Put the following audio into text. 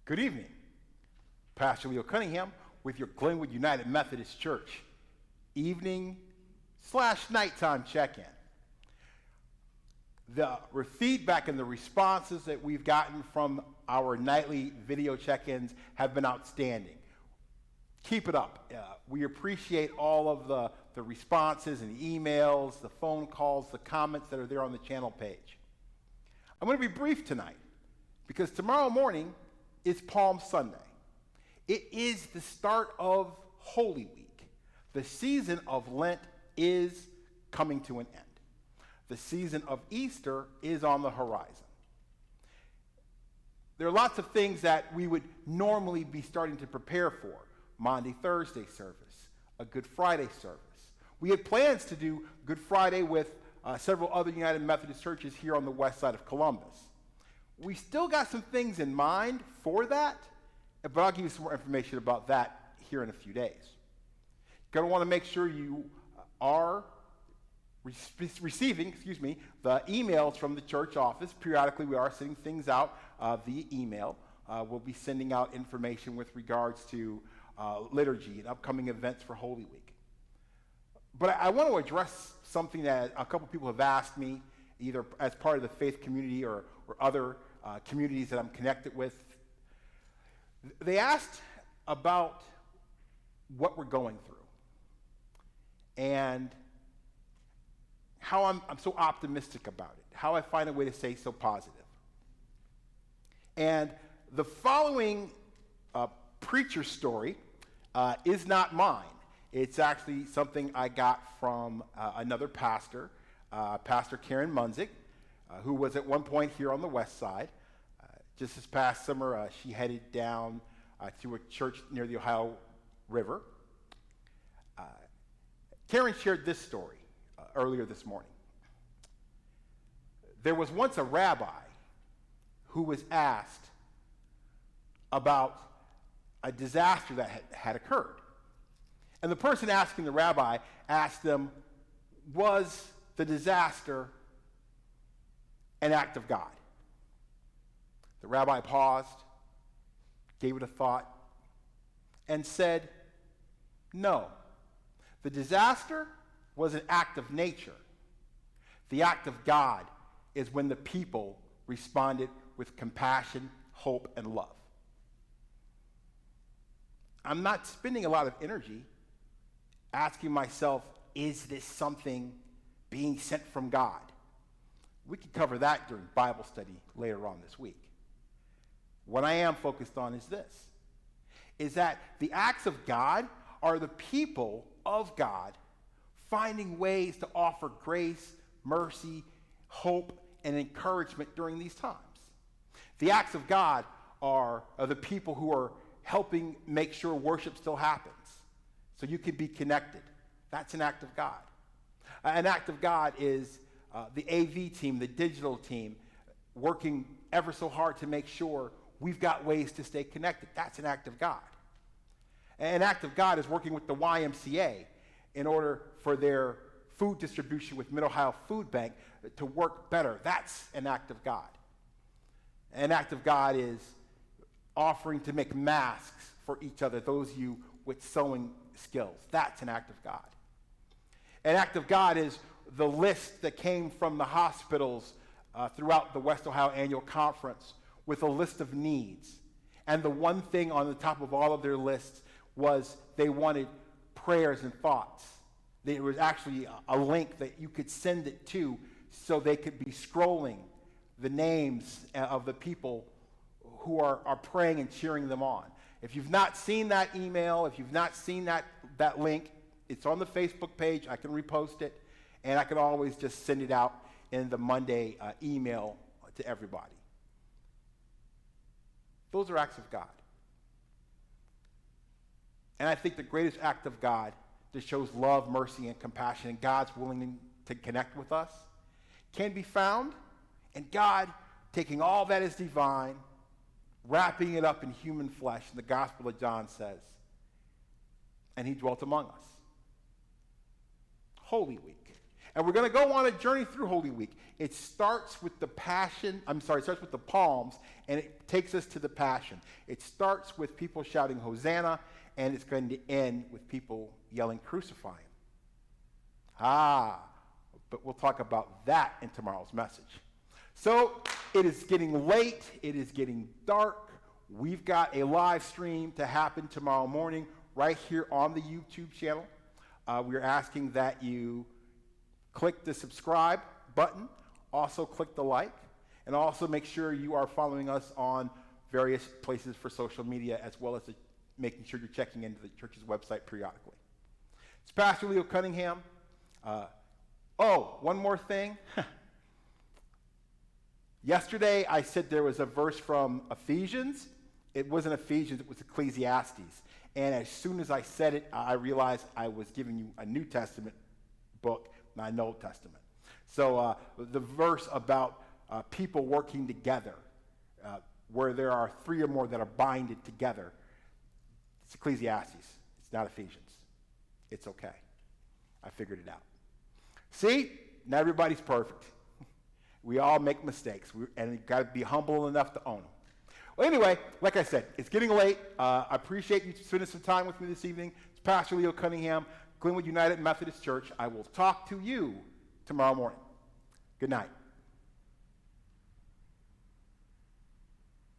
Good evening. Pastor Leo Cunningham with your Glenwood United Methodist Church evening/nighttime check-in. The feedback and the responses that we've gotten from our nightly video check-ins have been outstanding. Keep it up. We appreciate all of the responses and emails, the phone calls, the comments that are there on the channel page. I'm going to be brief tonight because tomorrow morning is Palm Sunday. It is the start of Holy Week. The season of Lent is coming to an end. The season of Easter is on the horizon. There are lots of things that we would normally be starting to prepare for. Maundy Thursday service, a Good Friday service. We had plans to do Good Friday with several other United Methodist churches here on the west side of Columbus. We still got some things in mind for that, but I'll give you some more information about that here in a few days. You're going to want to make sure you are receiving the emails from the church office. Periodically, we are sending things out via email. We'll be sending out information with regards to liturgy and upcoming events for Holy Week. But I want to address something that a couple people have asked me, either as part of the faith community or other communities that I'm connected with. They asked about what we're going through and how I'm so optimistic about it, how I find a way to stay so positive. And the following preacher story is not mine. It's actually something I got from another pastor, Pastor Karen Munzig, who was at one point here on the west side. Just this past summer, she headed down to a church near the Ohio River. Karen shared this story earlier this morning. There was once a rabbi who was asked about a disaster that had occurred. And the person asking the rabbi asked them, was the disaster an act of God? The rabbi paused, gave it a thought, and said, no. The disaster was an act of nature. The act of God is when the people responded with compassion, hope, and love. I'm not spending a lot of energy asking myself, is this something being sent from God? We could cover that during Bible study later on this week. What I am focused on is this, is that the acts of God are the people of God finding ways to offer grace, mercy, hope, and encouragement during these times. The acts of God are the people who are helping make sure worship still happens, so you can be connected. That's an act of God. An act of God is the AV team, the digital team, working ever so hard to make sure we've got ways to stay connected. That's an act of God. An act of God is working with the YMCA in order for their food distribution with Mid-Ohio Food Bank to work better. That's an act of God. An act of God is offering to make masks for each other, those of you with sewing skills. That's an act of God. An act of God is the list that came from the hospitals throughout the West Ohio Annual Conference with a list of needs. And the one thing on the top of all of their lists was they wanted prayers and thoughts. There was actually a link that you could send it to so they could be scrolling the names of the people who are praying and cheering them on. If you've not seen that email, if you've not seen that link, it's on the Facebook page. I can repost it, and I can always just send it out in the Monday email to everybody. Those are acts of God. And I think the greatest act of God that shows love, mercy, and compassion, and God's willing to connect with us, can be found in God taking all that is divine, wrapping it up in human flesh, and the Gospel of John says, and he dwelt among us. Holy Week. And we're going to go on a journey through Holy Week. It starts with the it starts with the Palms, and it takes us to the Passion. It starts with people shouting Hosanna, and it's going to end with people yelling Crucify him. But we'll talk about that in tomorrow's message. So it is getting late. It is getting dark. We've got a live stream to happen tomorrow morning right here on the YouTube channel. We're asking that you click the subscribe button, also click the like, and also make sure you are following us on various places for social media, as well as making sure you're checking into the church's website periodically. It's Pastor Leo Cunningham. One more thing. Yesterday, I said there was a verse from Ephesians. It wasn't Ephesians, it was Ecclesiastes. And as soon as I said it, I realized I was giving you a New Testament book, not an Old Testament. So the verse about people working together, where there are three or more that are binded together, it's Ecclesiastes. It's not Ephesians. It's okay. I figured it out. See? Not everybody's perfect. We all make mistakes, and you've got to be humble enough to own them. Well, anyway, like I said, it's getting late. I appreciate you spending some time with me this evening. It's Pastor Leo Cunningham, Glenwood United Methodist Church. I will talk to you tomorrow morning. Good night.